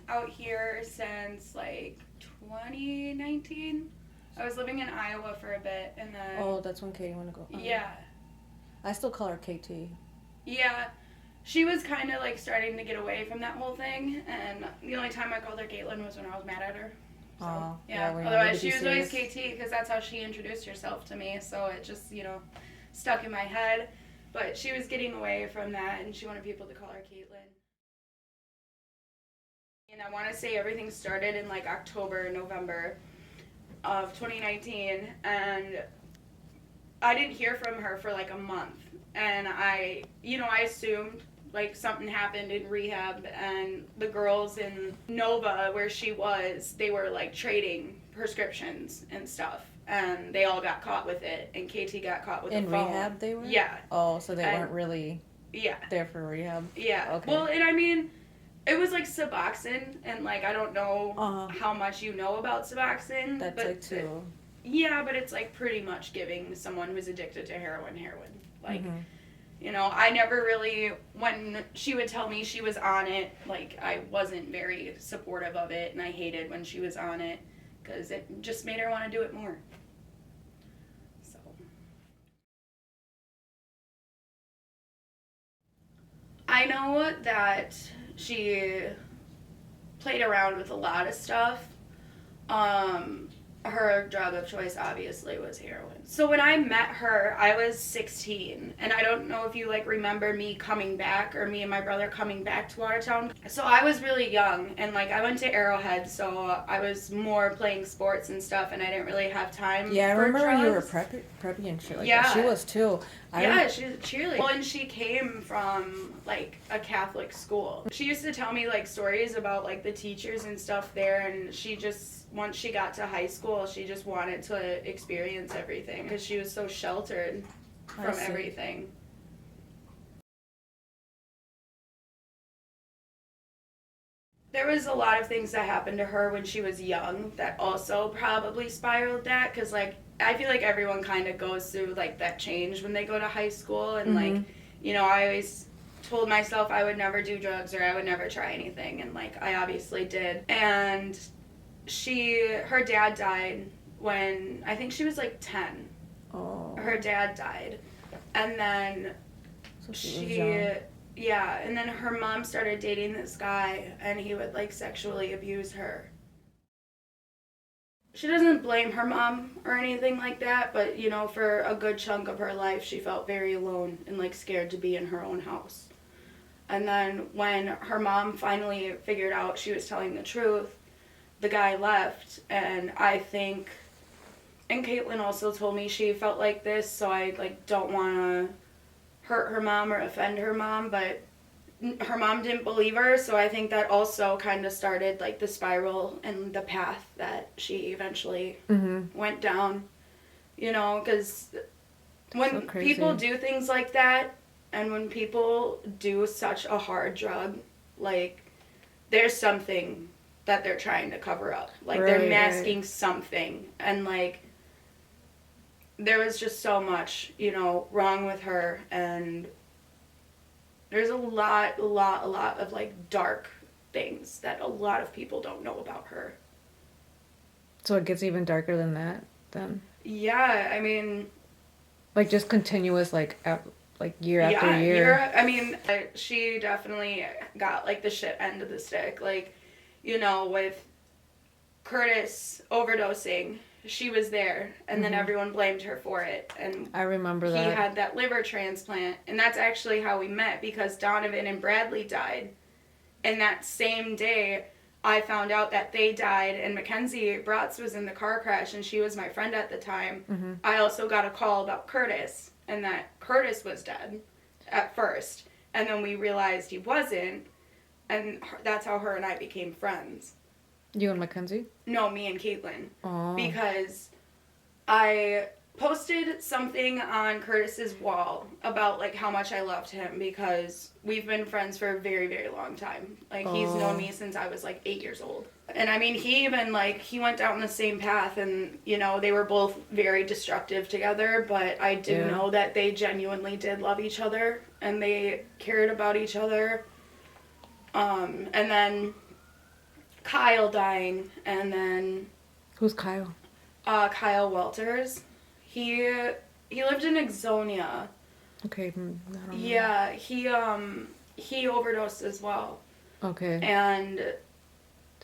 out here since like 2019. I was living in Iowa for a bit, and then Oh, that's when Katie wanted to go. yeah, I still call her KT. yeah, she was kind of like starting to get away from that whole thing, and the only time I called her Caitlyn was when I was mad at her. So yeah, we otherwise wanted to she be was always serious. KT because that's how she introduced herself to me. So it just stuck in my head. But she was getting away from that, and she wanted people to call her Caitlyn. And I want to say everything started in like October, November of 2019, and I didn't hear from her for like a month. And I assumed like something happened in rehab, and the girls in Nova, where she was, they were like trading prescriptions and stuff. And they all got caught with it, and KT got caught with In the phone. rehab they were? Yeah. Oh, so they weren't really Yeah. there for rehab? Yeah. Okay. Well, and I mean, it was like Suboxone, and like I don't know how much you know about Suboxone. That's like too. Yeah, but it's like pretty much giving someone who's addicted to heroin. Like, I never really, when she would tell me she was on it, like I wasn't very supportive of it, and I hated when she was on it because it just made her want to do it more. So. I know that she played around with a lot of stuff. Her drug of choice obviously was heroin. So when I met her, I was 16, and I don't know if you like remember me coming back or me and my brother coming back to Watertown. So I was really young, and like I went to Arrowhead, so I was more playing sports and stuff, and I didn't really have time. Yeah, I for remember drugs. when you were preppy and shit like that. She was too. She was a cheerleader. Well, and she came from like a Catholic school. She used to tell me like stories about like the teachers and stuff there, and she just, once she got to high school, she just wanted to experience everything because she was so sheltered from everything. There was a lot of things that happened to her when she was young that also probably spiraled that, because like I feel like everyone kind of goes through like that change when they go to high school, and like I always told myself I would never do drugs or I would never try anything, and like I obviously did. And her dad died when I think she was like 10. Oh. Her dad died, and then so she was young. Yeah, and then her mom started dating this guy, and he would like sexually abuse her. She doesn't blame her mom or anything like that, but for a good chunk of her life she felt very alone and like scared to be in her own house. And then when her mom finally figured out she was telling the truth, the guy left. And I think, and Caitlyn also told me she felt like this, so I like don't want to hurt her mom or offend her mom, but her mom didn't believe her, so I think that also kind of started like the spiral and the path that she eventually went down, because when people do things like that, and when people do such a hard drug, like there's something that they're trying to cover up, like they're masking something, and like there was just so much, wrong with her, and there's a lot of like dark things that a lot of people don't know about her. So it gets even darker than that, then? Yeah, I mean, like just continuous, like year after year. I mean, she definitely got like the shit end of the stick, like, with Curtis overdosing. She was there, and then everyone blamed her for it. And I remember that. He had that liver transplant, and that's actually how we met, because Donovan and Bradley died. And that same day, I found out that they died, and Mackenzie Bratz was in the car crash, and she was my friend at the time. I also got a call about Curtis, and that Curtis was dead at first. And then we realized he wasn't, and that's how her and I became friends. You and Mackenzie? No, me and Caitlyn. Oh. Because I posted something on Curtis's wall about like how much I loved him, because we've been friends for a very, very long time. Like he's known me since I was like 8 years old. And I mean, he even like, he went down the same path, and they were both very destructive together, but I do know that they genuinely did love each other, and they cared about each other. And then Kyle dying, and then... Who's Kyle? Kyle Walters. He lived in Exonia. Okay, I don't know. Yeah, he overdosed as well. Okay. And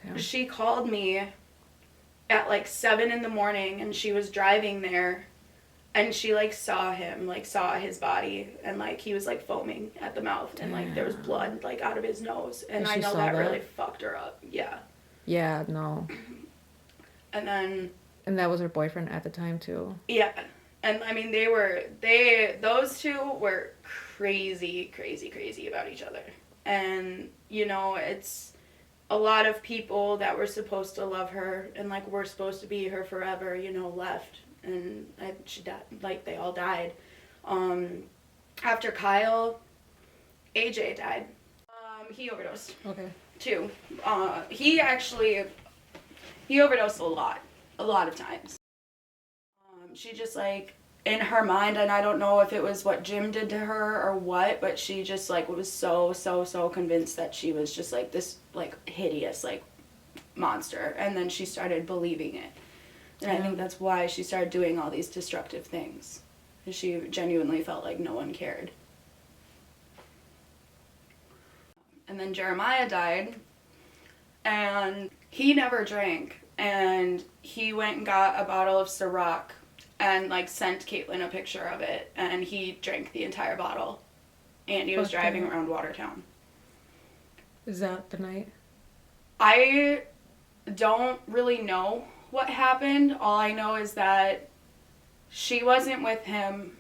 Damn. she called me at like 7 in the morning, and she was driving there, and she like saw him, like saw his body, and like he was like foaming at the mouth, and like there was blood like out of his nose, and I know that really fucked her up. Yeah. Yeah, no. And then... And that was her boyfriend at the time too. Yeah. And I mean, those two were crazy about each other. And, you know, it's a lot of people that were supposed to love her and, like, were supposed to be her forever, you know, left. And she died, like, they all died. After Kyle, AJ died. He overdosed. Okay. Too. He overdosed a lot of times. She just, like, in her mind, and I don't know if it was what Jim did to her or what, but she just, like, was so convinced that she was just, like, this, like, hideous, like, monster. And then she started believing it. And I think that's why she started doing all these destructive things. She genuinely felt like no one cared. And then Jeremiah died, and he never drank. And he went and got a bottle of Ciroc and, like, sent Katelyn a picture of it. And he drank the entire bottle. And he was driving around Watertown. Is that the night? I don't really know what happened. All I know is that she wasn't with him,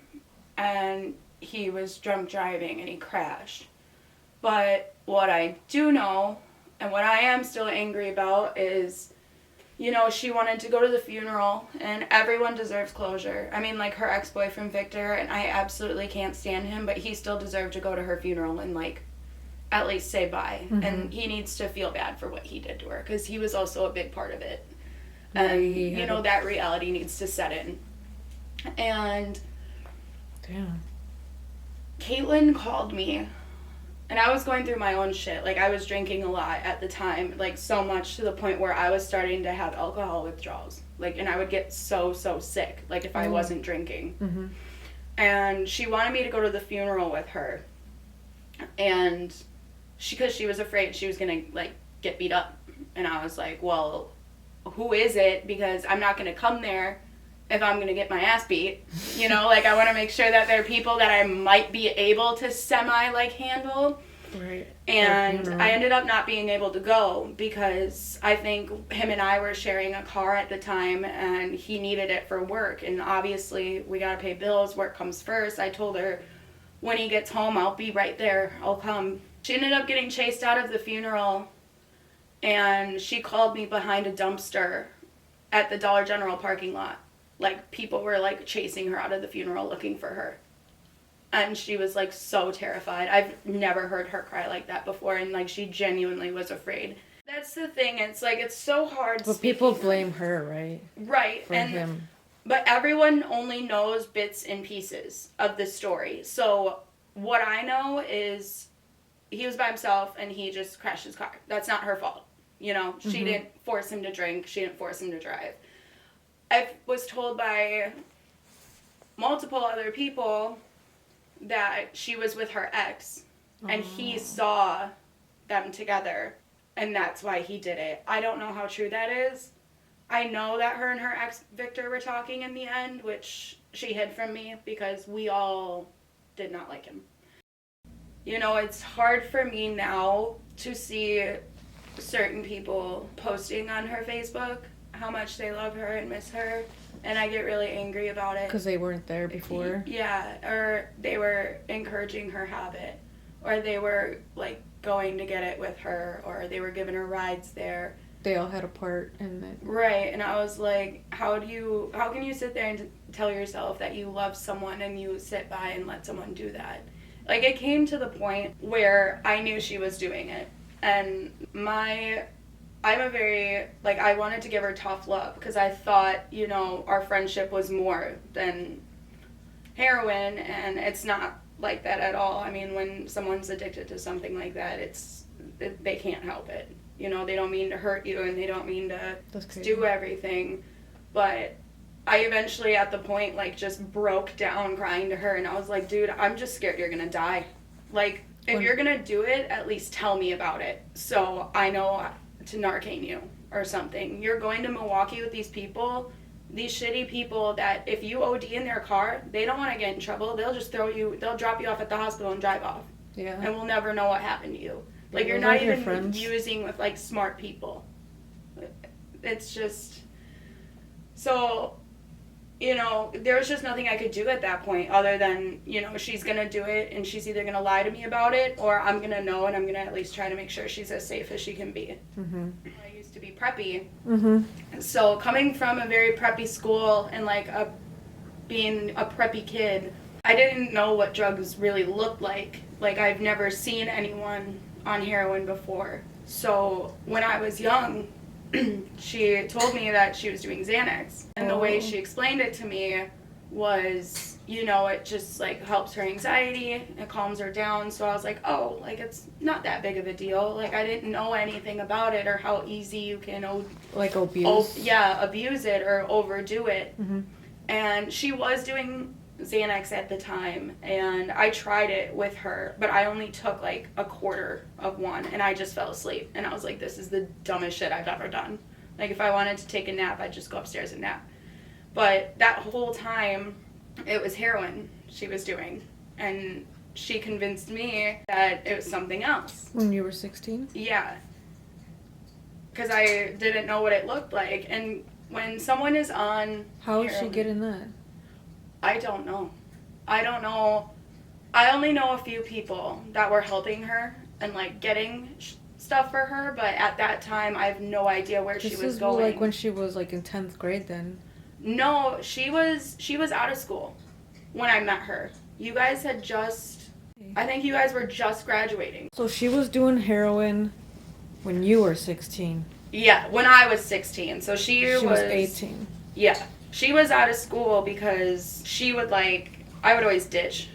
and he was drunk driving, and he crashed. But what I do know, and what I am still angry about, is... You know, she wanted to go to the funeral, and everyone deserves closure. I mean, like, her ex-boyfriend, Victor, and I absolutely can't stand him, but he still deserved to go to her funeral and, like, at least say bye. Mm-hmm. And he needs to feel bad for what he did to her, because he was also a big part of it. And, you know, that reality needs to set in. And... Damn. Katelyn called me. And I was going through my own shit. Like, I was drinking a lot at the time. Like, so much to the point where I was starting to have alcohol withdrawals. Like, and I would get so sick. Like, if I wasn't drinking. Mm-hmm. And she wanted me to go to the funeral with her. And because she was afraid she was going to, like, get beat up. And I was like, well, who is it? Because I'm not going to come there if I'm going to get my ass beat. You know, like, I want to make sure that there are people that I might be able to like, handle. Right. And I ended up not being able to go because I think him and I were sharing a car at the time, and he needed it for work. And obviously, we got to pay bills. Work comes first. I told her, when he gets home, I'll be right there. I'll come. She ended up getting chased out of the funeral, and she called me behind a dumpster at the Dollar General parking lot. Like, people were, like, chasing her out of the funeral looking for her. And she was, like, so terrified. I've never heard her cry like that before, and, like, she genuinely was afraid. That's the thing. It's, like, it's so hard. But people blame her, right? Right. For him. But everyone only knows bits and pieces of the story. So what I know is he was by himself, and he just crashed his car. That's not her fault. You know? Mm-hmm. She didn't force him to drink. She didn't force him to drive. I was told by multiple other people that she was with her ex, and he saw them together, and that's why he did it. I don't know how true that is. I know that her and her ex, Victor, were talking in the end, which she hid from me because we all did not like him. You know, it's hard for me now to see certain people posting on her Facebook how much they love her and miss her, and I get really angry about it. Because they weren't there before? Yeah, or they were encouraging her habit, or they were, like, going to get it with her, or they were giving her rides there. They all had a part in it. Right, and I was like, how can you sit there and tell yourself that you love someone and you sit by and let someone do that? Like, it came to the point where I knew she was doing it, and I'm a very, like, I wanted to give her tough love because I thought, you know, our friendship was more than heroin, and it's not like that at all. I mean, when someone's addicted to something like that, they can't help it. You know, they don't mean to hurt you and they don't mean to do everything. But I eventually, at the point, like, just broke down crying to her. And I was like, dude, I'm just scared you're going to die. Like, if you're going to do it, at least tell me about it. So I know to Narcan you or something. You're going to Milwaukee with these people, these shitty people that if you OD in their car, they don't want to get in trouble. They'll just they'll drop you off at the hospital and drive off. Yeah. And we'll never know what happened to you. Like, you're not even using with, like, smart people. It's just... So, you know, there was just nothing I could do at that point other than, you know, she's going to do it and she's either going to lie to me about it or I'm going to know and I'm going to at least try to make sure she's as safe as she can be. Mm-hmm. I used to be preppy. Mm-hmm. So coming from a very preppy school and, like, being a preppy kid, I didn't know what drugs really looked like. Like, I've never seen anyone on heroin before. So when I was young, she told me that she was doing Xanax. And the way she explained it to me was, you know, it just, like, helps her anxiety, it calms her down. So I was like, oh, like, it's not that big of a deal. Like, I didn't know anything about it or how easy you can abuse it or overdo it. Mm-hmm. And she was doing Xanax at the time, and I tried it with her, but I only took, like, a quarter of one, and I just fell asleep. And I was like, this is the dumbest shit I've ever done. Like, if I wanted to take a nap, I'd just go upstairs and nap. But that whole time, it was heroin she was doing, and she convinced me that it was something else. When you were 16? Yeah. Because I didn't know what it looked like, and when someone is on How is she getting that? I don't know. I only know a few people that were helping her and, like, getting stuff for her, but at that time, I have no idea where she was going. This is, like, when she was, like, in 10th grade then? No, she was out of school when I met her. You guys had I think you guys were just graduating. So she was doing heroin when you were 16? Yeah, when I was 16. So she was 18. Yeah. She was out of school because she would, like, I would always ditch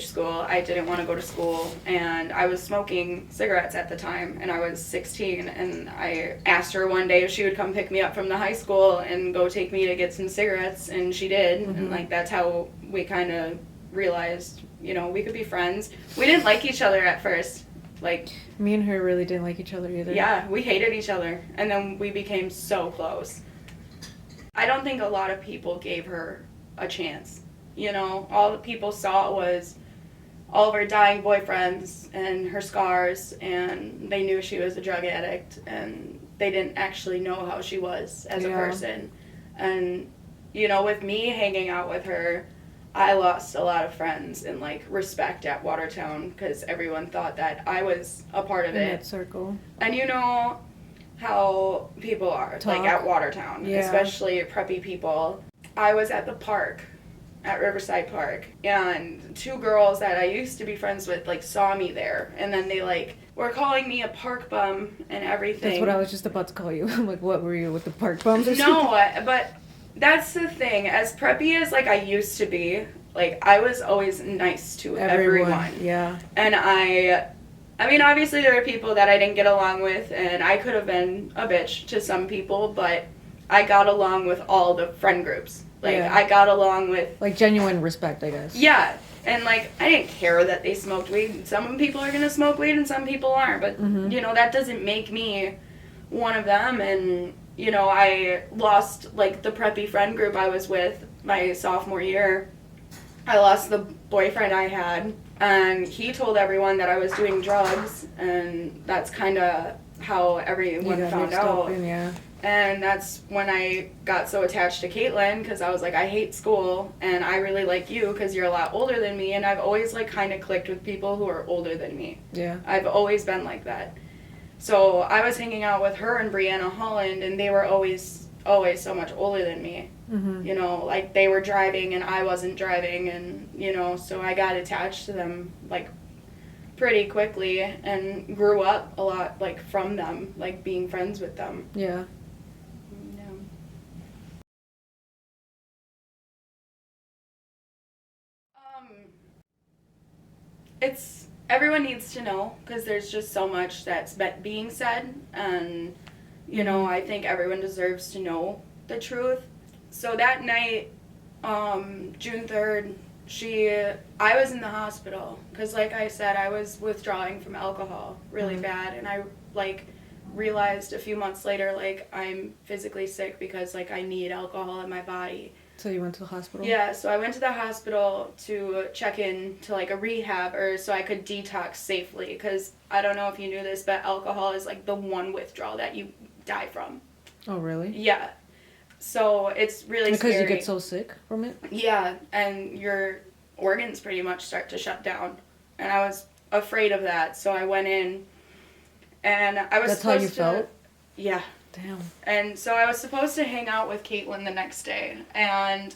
school. I didn't want to go to school, and I was smoking cigarettes at the time, and I was 16, and I asked her one day if she would come pick me up from the high school and go take me to get some cigarettes, and she did, and, like, that's how we kind of realized, you know, we could be friends. We didn't like each other at first. Like, me and her really didn't like each other either. Yeah, we hated each other, and then we became so close. I don't think a lot of people gave her a chance. You know, all the people saw was all of her dying boyfriends and her scars, and they knew she was a drug addict, and they didn't actually know how she was as a person. And, you know, with me hanging out with her, I lost a lot of friends and, like, respect at Watertown because everyone thought that I was a part of it. In that circle. And you know how people are, like, at Watertown, especially preppy people. I was at the park, at Riverside Park, and two girls that I used to be friends with, like, saw me there, and then they, like, were calling me a park bum and everything. That's what I was just about to call you. I'm like, what were you, with the park bums or something? No, but that's the thing. As preppy as, like, I used to be, like, I was always nice to everyone. Yeah. And I mean, obviously there were people that I didn't get along with, and I could have been a bitch to some people, but I got along with all the friend groups. Like, I got along with... Like, genuine respect, I guess. Yeah. And, like, I didn't care that they smoked weed. Some people are going to smoke weed and some people aren't. But, you know, that doesn't make me one of them. And, you know, I lost, like, the preppy friend group I was with my sophomore year. I lost the boyfriend I had. And he told everyone that I was doing drugs. And that's kind of how everyone found out. And that's when I got so attached to Katelyn, because I was like, I hate school, and I really like you because you're a lot older than me, and I've always, like, kind of clicked with people who are older than me. Yeah. I've always been like that. So I was hanging out with her and Brianna Holland, and they were always so much older than me. Mm-hmm. You know, like, they were driving and I wasn't driving, and, you know, so I got attached to them, like, pretty quickly, and grew up a lot, like, from them, like, being friends with them. Yeah. everyone needs to know, because there's just so much that's being said, and, you know, I think everyone deserves to know the truth. So that night, June 3rd, I was in the hospital, because like I said, I was withdrawing from alcohol really bad, and I, like, realized a few months later, like, I'm physically sick because, like, I need alcohol in my body. So you went to the hospital? Yeah, so I went to the hospital to check in to, like, a rehab, or so I could detox safely, because I don't know if you knew this, but alcohol is, like, the one withdrawal that you die from. Oh, really? Yeah. So it's really because scary. You get so sick from it? Yeah, and your organs pretty much start to shut down. And I was afraid of that, so I went in, and I was That's how you felt? Yeah. Damn. And so I was supposed to hang out with Katelyn the next day, and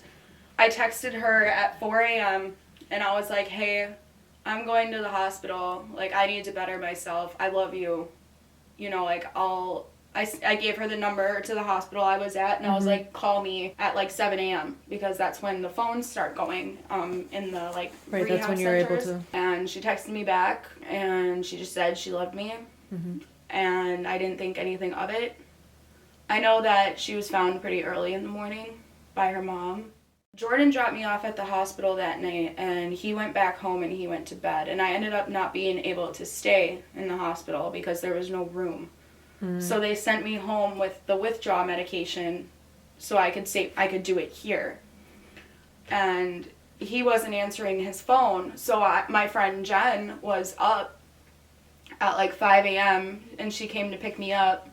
I texted her at 4 a.m., and I was like, hey, I'm going to the hospital. Like, I need to better myself. I love you. You know, like, I gave her the number to the hospital I was at, and I was like, call me at, like, 7 a.m., because that's when the phones start going in the, like, right, rehab that's when centers. you're able to. And she texted me back, and she just said she loved me, and I didn't think anything of it. I know that she was found pretty early in the morning by her mom. Jordan dropped me off at the hospital that night, and he went back home and he went to bed. And I ended up not being able to stay in the hospital because there was no room. So they sent me home with the withdrawal medication so I could do it here. And he wasn't answering his phone, so my friend Jen was up at like 5 a.m. and she came to pick me up.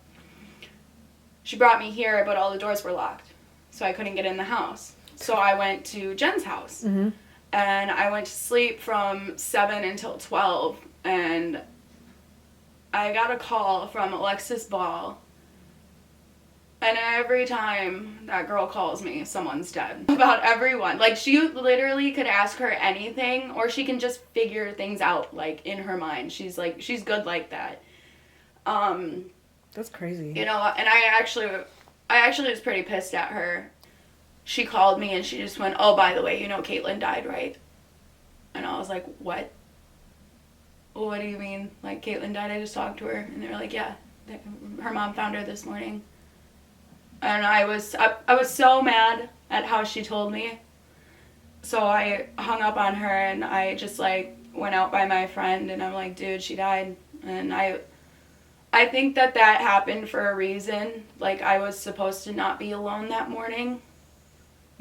She brought me here, but all the doors were locked, so I couldn't get in the house. So I went to Jen's house, and I went to sleep from 7 until 12, and I got a call from Alexis Ball, and every time that girl calls me, someone's dead. About everyone. Like, she literally could ask her anything, or she can just figure things out, like, in her mind. She's good like that. That's crazy. You know, and I actually was pretty pissed at her. She called me and she just went, oh, by the way, you know Katelyn died, right? And I was like, what? Well, what do you mean? Like, Katelyn died? I just talked to her. And they were like, yeah, her mom found her this morning. And I was so mad at how she told me. So I hung up on her and I just, like, went out by my friend and I'm like, dude, she died. And I think that happened for a reason. Like, I was supposed to not be alone that morning.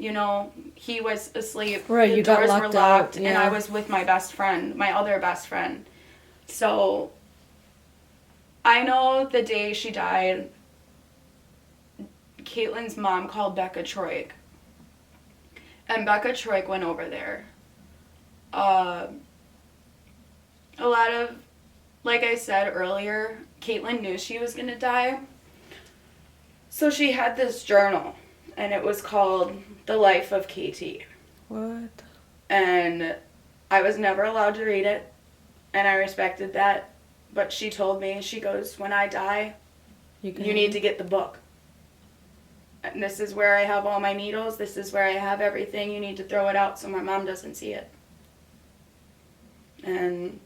You know, he was asleep. Right, the you got doors locked were locked, out, yeah. and I was with my best friend, my other best friend. So, I know the day she died, Katelyn's mom called Becca Troik. And Becca Troik went over there. A lot of, like I said earlier, Katelyn knew she was going to die. So she had this journal, and it was called The Life of KT. What? And I was never allowed to read it, and I respected that. But she told me, she goes, when I die, you need to get the book. And this is where I have all my needles. This is where I have everything. You need to throw it out so my mom doesn't see it. And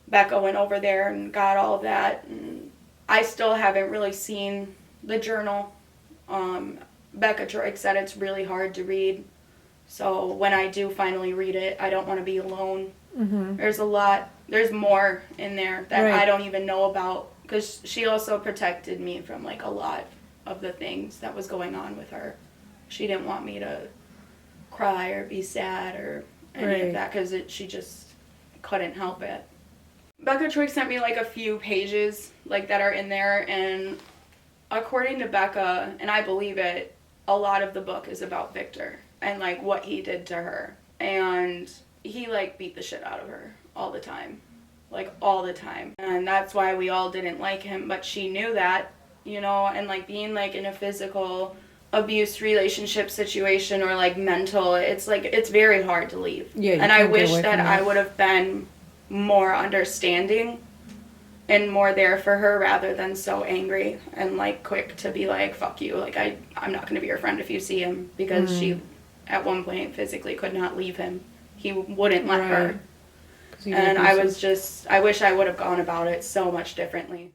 Becca went over there and got all of that. And I still haven't really seen the journal. Becca Troik said it's really hard to read. So when I do finally read it, I don't want to be alone. There's more in there that I don't even know about. Because she also protected me from, like, a lot of the things that was going on with her. She didn't want me to cry or be sad or any of that because she just couldn't help it. Becca Troik sent me, like, a few pages, like, that are in there, and according to Becca, and I believe it, a lot of the book is about Victor and, like, what he did to her. And he, like, beat the shit out of her all the time. Like, all the time. And that's why we all didn't like him, but she knew that, you know, and, like, being, like, in a physical abuse relationship situation or, like, mental, it's, like, it's very hard to leave. Yeah, and I wish that I would have been more understanding and more there for her rather than so angry and, like, quick to be like, fuck you, like, I'm not going to be your friend if you see him, because she, at one point, physically could not leave him. He wouldn't let her. And I wish I would have gone about it so much differently.